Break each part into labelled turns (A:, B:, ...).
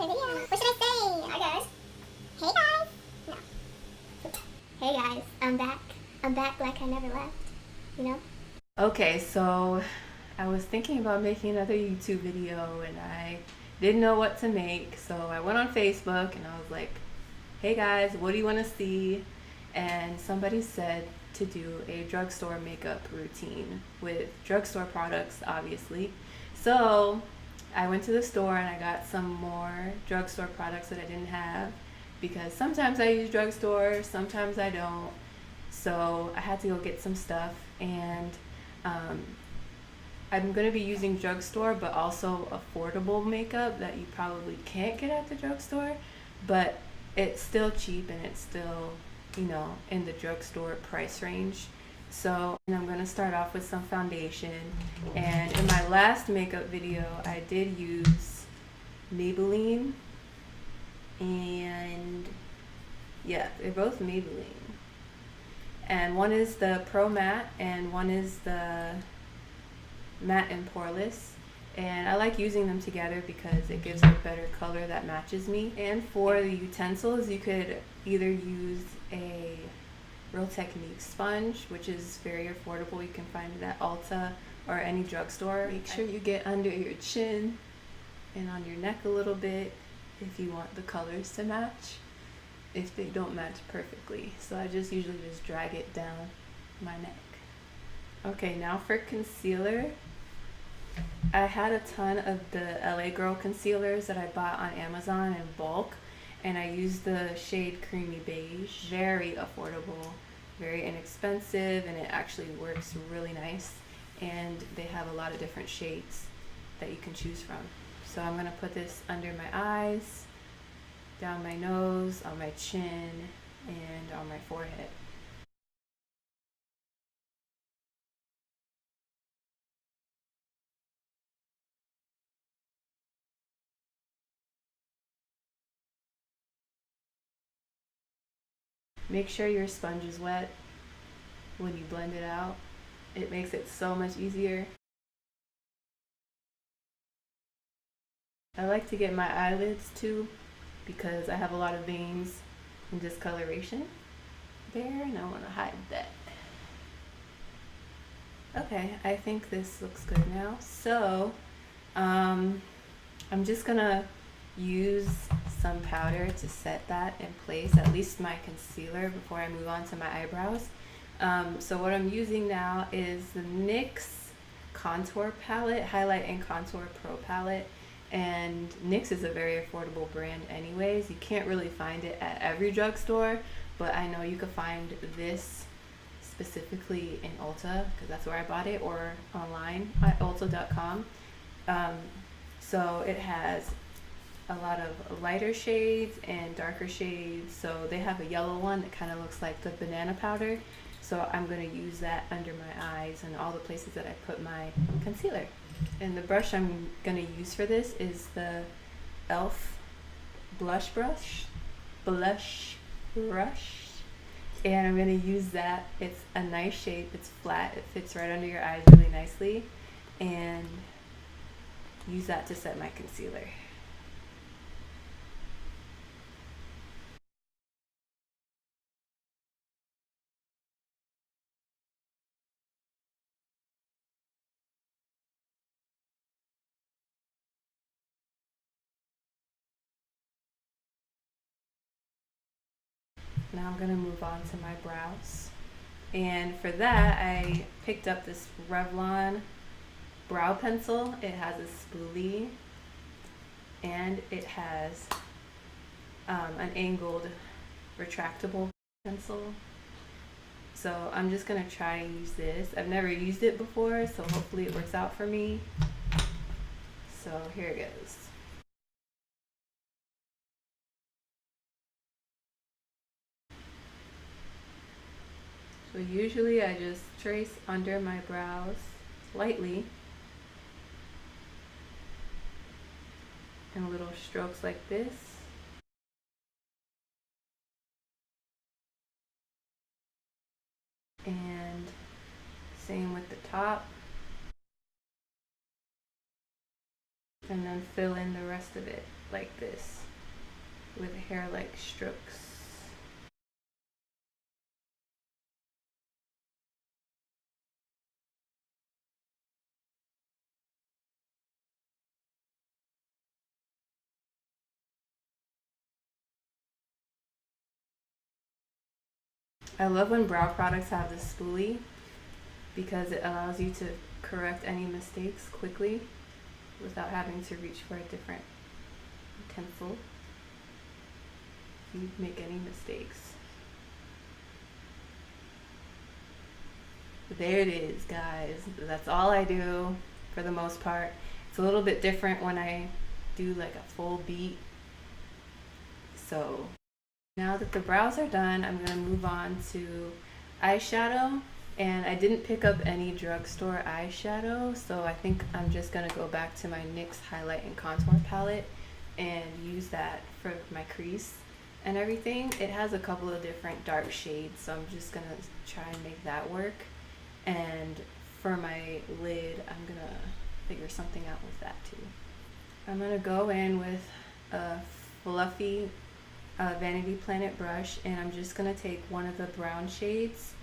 A: another video. What should I say? Hi guys. Hey guys. No. Hey guys, I'm back. I'm back like I never left, you know?
B: Okay, so I was thinking about making another YouTube video and I didn't know what to make, so I went on Facebook and I was like, hey guys, what do you want to see? And somebody said to do a drugstore makeup routine with drugstore products, obviously. So I went to the store and I got some more drugstore products that I didn't have because sometimes I use drugstore, sometimes I don't. So I had to go get some stuff, and I'm going to be using drugstore but also affordable makeup that you probably can't get at the drugstore, but it's still cheap and it's still, you know, in the drugstore price range. So I'm going to start off with some foundation, and in my last makeup video I did use Maybelline, and yeah, they're both Maybelline, and one is the Pro Matte and one is the Matte and Poreless, and I like using them together because it gives a better color that matches me. And for the utensils, you could either use a Real Technique sponge, which is very affordable. You can find it at Ulta or any drugstore. Make sure you get under your chin and on your neck a little bit if you want the colors to match, if they don't match perfectly. So I just usually just drag it down my neck. Okay, now for concealer. I had a ton of the LA Girl concealers that I bought on Amazon in bulk, and I used the shade Creamy Beige. Very affordable, very inexpensive, and it actually works really nice. And they have a lot of different shades that you can choose from. So I'm gonna put this under my eyes, down my nose, on my chin, and on my forehead. Make sure your sponge is wet when you blend it out. It makes it so much easier. I like to get my eyelids too because I have a lot of veins and discoloration there, and I want to hide that. Okay, I think this looks good now. So I'm just gonna use some powder to set that in place, at least my concealer, before I move on to my eyebrows. So what I'm using now is the NYX Contour Palette, Highlight and Contour Pro Palette. And NYX is a very affordable brand anyways. You can't really find it at every drugstore, but I know you could find this specifically in Ulta because that's where I bought it, or online at ulta.com. So it has a lot of lighter shades and darker shades. So they have a yellow one that kind of looks like the banana powder. So I'm going to use that under my eyes and all the places that I put my concealer. And the brush I'm going to use for this is the e.l.f. blush brush. And I'm going to use that. It's a nice shape. It's flat. It fits right under your eyes really nicely. And use that to set my concealer. Now I'm going to move on to my brows. And for that, I picked up this Revlon brow pencil. It has a spoolie and it has an angled retractable pencil. So I'm just going to try and use this. I've never used it before, so hopefully it works out for me. So here it goes. So usually I just trace under my brows lightly in little strokes like this. And same with the top. And then fill in the rest of it. like this with hair-like strokes. I love when brow products have this spoolie because it allows you to correct any mistakes quickly without having to reach for a different utensil if you make any mistakes. There it is, guys. That's all I do for the most part. It's a little bit different when I do like a full beat. So now that the brows are done, I'm going to move on to eyeshadow. And I didn't pick up any drugstore eyeshadow, so I think I'm just going to go back to my NYX highlight and contour palette and use that for my crease and everything. It has a couple of different dark shades, so I'm just going to try and make that work. And for my lid, I'm going to figure something out with that too. I'm going to go in with a fluffy Vanity Planet brush, and I'm just going to take one of the brown shades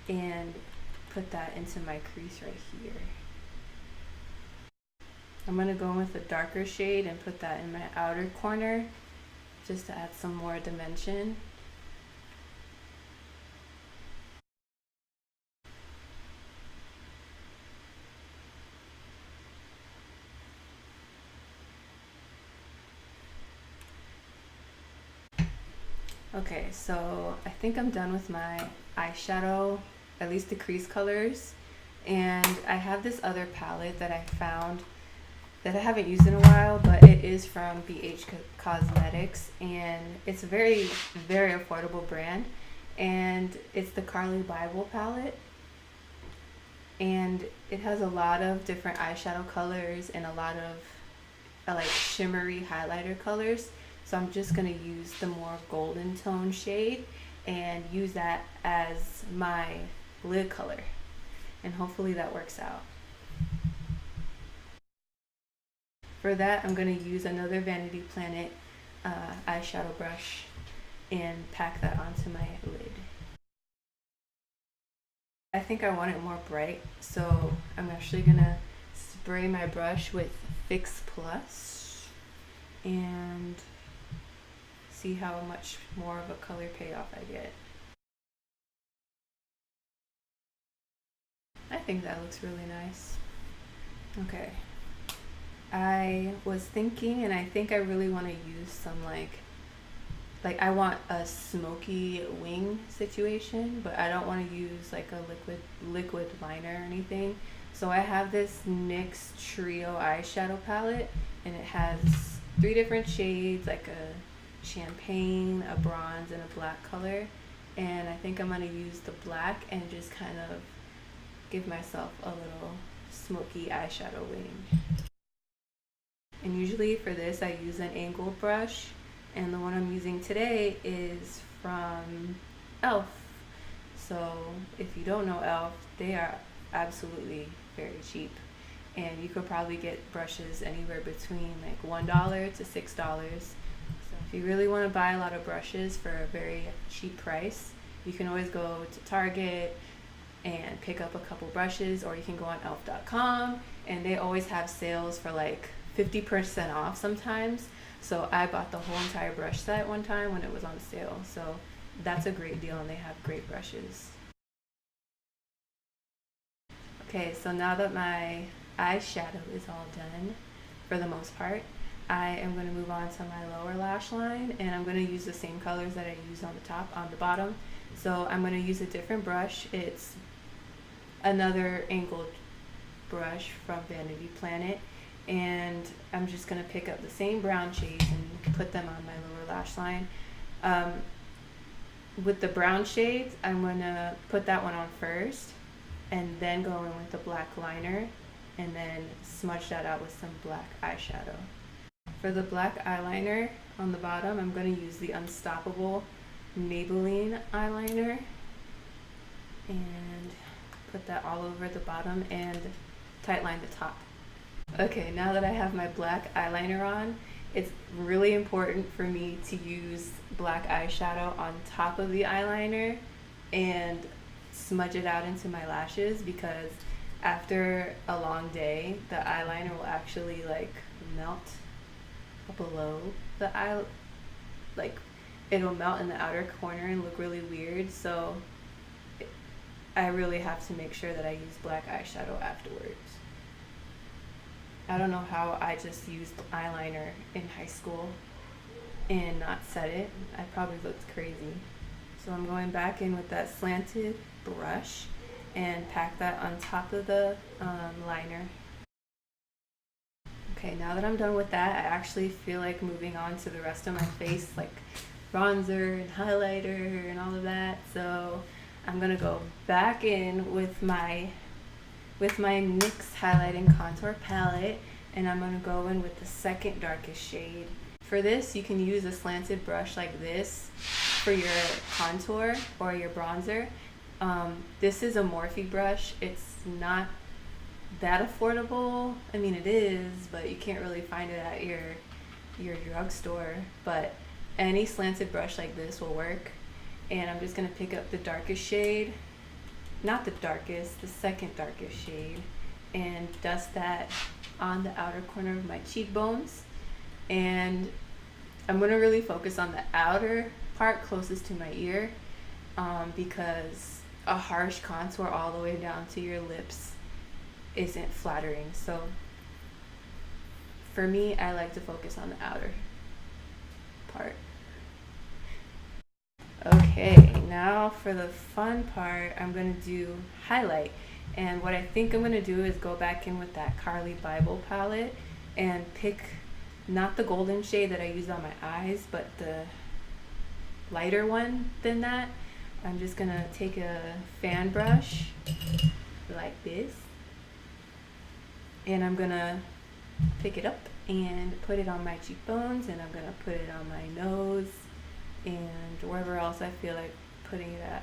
B: and put that into my crease right here. I'm going to go in with a darker shade and put that in my outer corner just to add some more dimension. Okay, so I think I'm done with my eyeshadow, at least the crease colors. And I have this other palette that I found that I haven't used in a while, but it is from BH Cosmetics, and it's a very, very affordable brand. And it's the Carli Bybel palette. And it has a lot of different eyeshadow colors and a lot of like shimmery highlighter colors. So I'm just going to use the more golden tone shade and use that as my lid color. And hopefully that works out. For that, I'm going to use another Vanity Planet eyeshadow brush and pack that onto my lid. I think I want it more bright, so I'm actually going to spray my brush with Fix Plus and see how much more of a color payoff I get. I think that looks really nice. Okay. I was thinking, and I think I really want to use some like I want a smoky wing situation, but I don't want to use like a liquid liner or anything. So I have this NYX Trio eyeshadow palette, and it has 3 different shades, like a champagne, a bronze, and a black color. And I think I'm going to use the black and just kind of give myself a little smoky eyeshadow wing. And usually for this I use an angled brush, and the one I'm using today is from e.l.f. So if you don't know e.l.f., they are absolutely very cheap, and you could probably get brushes anywhere between like $1 to $6. So if you really want to buy a lot of brushes for a very cheap price, you can always go to Target and pick up a couple brushes, or you can go on elf.com, and they always have sales for like 50% off sometimes. So I bought the whole entire brush set one time when it was on sale. So that's a great deal, and they have great brushes. Okay, so now that my eyeshadow is all done for the most part, I am going to move on to my lower lash line, and I'm going to use the same colors that I used on the top, on the bottom. So I'm going to use a different brush. It's another angled brush from Vanity Planet, and I'm just going to pick up the same brown shades and put them on my lower lash line. With the brown shades, I'm going to put that one on first, and then go in with the black liner, and then smudge that out with some black eyeshadow. For the black eyeliner on the bottom, I'm going to use the Unstoppable Maybelline eyeliner and put that all over the bottom and tightline the top. Okay, now that I have my black eyeliner on, it's really important for me to use black eyeshadow on top of the eyeliner and smudge it out into my lashes, because after a long day, the eyeliner will actually like melt below the eye, like it'll melt in the outer corner and look really weird. So I really have to make sure that I use black eyeshadow afterwards. I don't know how I just used eyeliner in high school and not set it. I probably looked crazy. So I'm going back in with that slanted brush and pack that on top of the liner. Okay, now that I'm done with that, I actually feel like moving on to the rest of my face, like bronzer and highlighter and all of that. So I'm gonna go back in with my NYX highlighting contour palette, and I'm gonna go in with the second darkest shade. For this, you can use a slanted brush like this for your contour or your bronzer. This is a Morphe brush. It's not that affordable. I mean, it is, but you can't really find it at your drugstore. But any slanted brush like this will work. And I'm just gonna pick up the darkest shade, not the darkest, the second darkest shade, and dust that on the outer corner of my cheekbones. And I'm gonna really focus on the outer part closest to my ear, because a harsh contour all the way down to your lips isn't flattering. So for me, I like to focus on the outer part. Okay, now for the fun part, I'm gonna do highlight. And what I think I'm gonna do is go back in with that Carli Bybel palette and pick not the golden shade that I use on my eyes, but the lighter one than that. I'm just gonna take a fan brush like this, and I'm gonna pick it up and put it on my cheekbones, and I'm gonna put it on my nose and wherever else I feel like putting it at.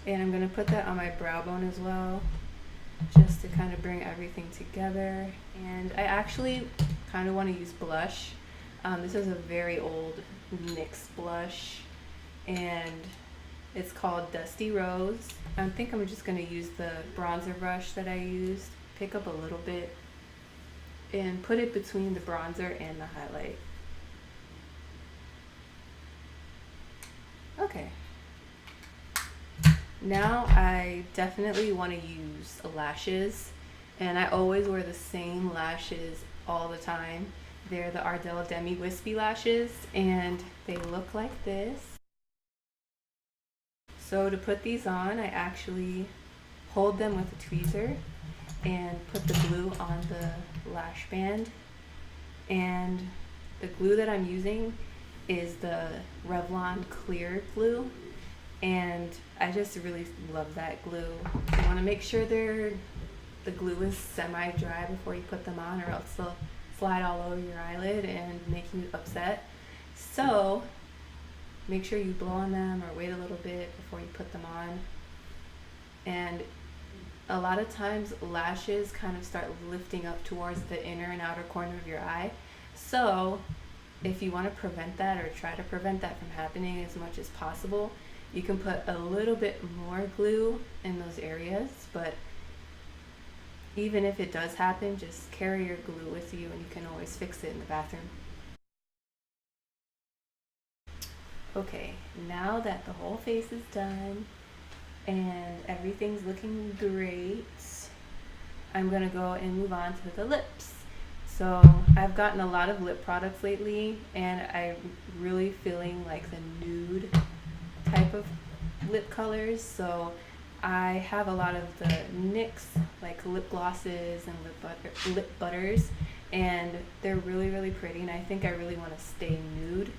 B: And I'm gonna put that on my brow bone as well, just to kind of bring everything together. And I actually kind of want to use blush. This is a very old NYX blush, and it's called Dusty Rose. I think I'm just gonna use the bronzer brush that I used, pick up a little bit, and put it between the bronzer and the highlight. Okay. Now I definitely want to use lashes, and I always wear the same lashes all the time. They're the Ardell Demi wispy lashes, and they look like this. So to put these on, I actually hold them with a tweezer and put the glue on the lash band. And the glue that I'm using is the Revlon clear glue, and I just really love that glue. You want to make sure the glue is semi-dry before you put them on, or else they'll slide all over your eyelid and make you upset. So make sure you blow on them or wait a little bit before you put them on. And a lot of times lashes kind of start lifting up towards the inner and outer corner of your eye. So if you want to prevent that, or try to prevent that from happening as much as possible, you can put a little bit more glue in those areas. But even if it does happen, just carry your glue with you, and you can always fix it in the bathroom. Okay, now that the whole face is done and everything's looking great, I'm gonna go and move on to the lips. So I've gotten a lot of lip products lately, and I'm really feeling like the nude type of lip colors. So I have a lot of the NYX like lip glosses and lip butters, and they're really, really pretty, and I think I really want to stay nude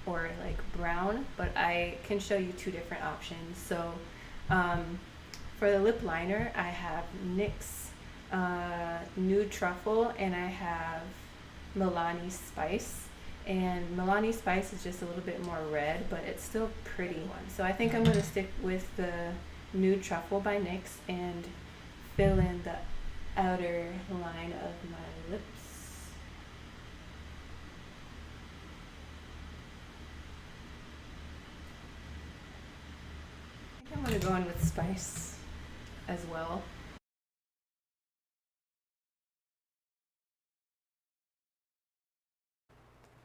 B: or like brown, but I can show you two different options. So for the lip liner, I have NYX Nude Truffle, and I have Milani Spice. And Milani Spice is just a little bit more red, but it's still pretty one. So I think I'm going to stick with the Nude Truffle by NYX. And fill in the outer line of my lips. I think I'm going to go in with Spice as well.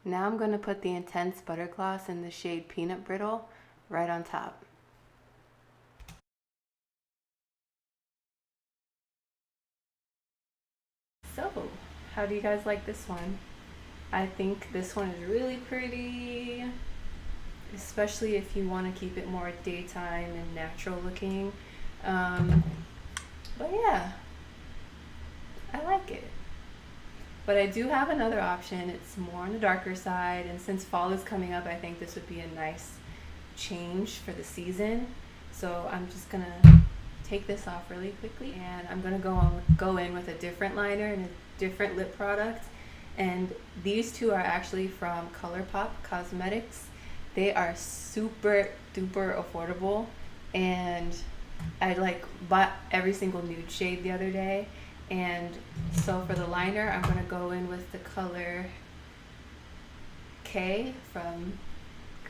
B: Now I'm going to put the Intense Butter Gloss in the shade Peanut Brittle right on top. So, how do you guys like this one? I think this one is really pretty, especially if you want to keep it more daytime and natural looking. But yeah, I like it. But I do have another option. It's more on the darker side, and since fall is coming up, I think this would be a nice change for the season. So I'm just gonna take this off really quickly, and I'm gonna go in with a different liner and a different lip product. And these two are actually from ColourPop Cosmetics. They are super duper affordable, and I like bought every single nude shade the other day. And so for the liner, I'm going to go in with the color K from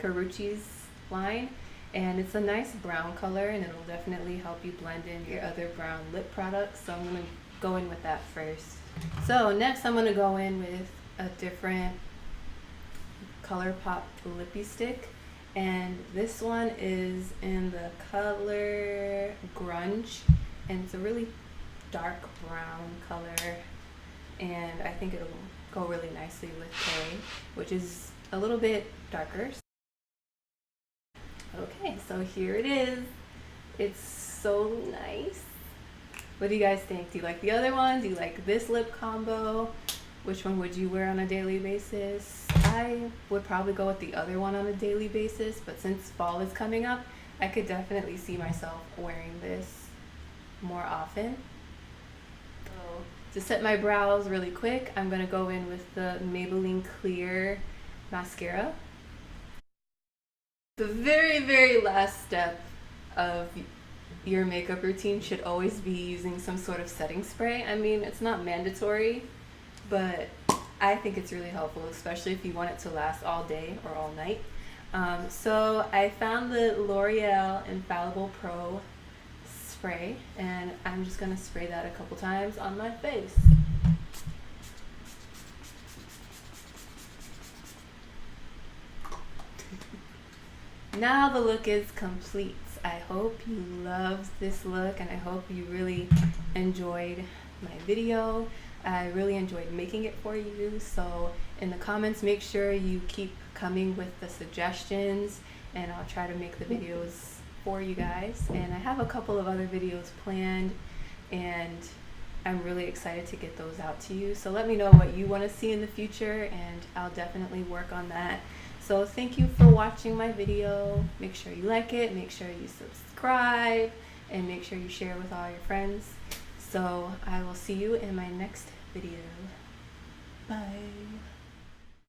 B: Carucci's line. And it's a nice brown color, and it'll definitely help you blend in your other brown lip products. So I'm going to go in with that first. So next I'm going to go in with a different ColourPop Lippie stick. And this one is in the color Grunge. And it's a really dark brown color, and I think it'll go really nicely with K, which is a little bit darker. Okay, so here it is. It's so nice. What do you guys think? Do you like the other one? Do you like this lip combo? Which one would you wear on a daily basis? I would probably go with the other one on a daily basis, but since fall is coming up, I could definitely see myself wearing this more often. To set my brows really quick, I'm going to go in with the Maybelline Clear Mascara. The very last step of your makeup routine should always be using some sort of setting spray. I mean, it's not mandatory, but I think it's really helpful, especially if you want it to last all day or all night. So I found the L'Oreal Infallible Pro spray, and I'm just gonna spray that a couple times on my face. Now the look is complete. I hope you loved this look, and I hope you really enjoyed my video. I really enjoyed making it for you. So in the comments, make sure you keep coming with the suggestions, and I'll try to make the videos for you guys. And I have a couple of other videos planned, and I'm really excited to get those out to you. So let me know what you want to see in the future, and I'll definitely work on that. So thank you for watching my video. Make sure you like it, make sure you subscribe, and make sure you share with all your friends. So I will see you in my next video. Bye.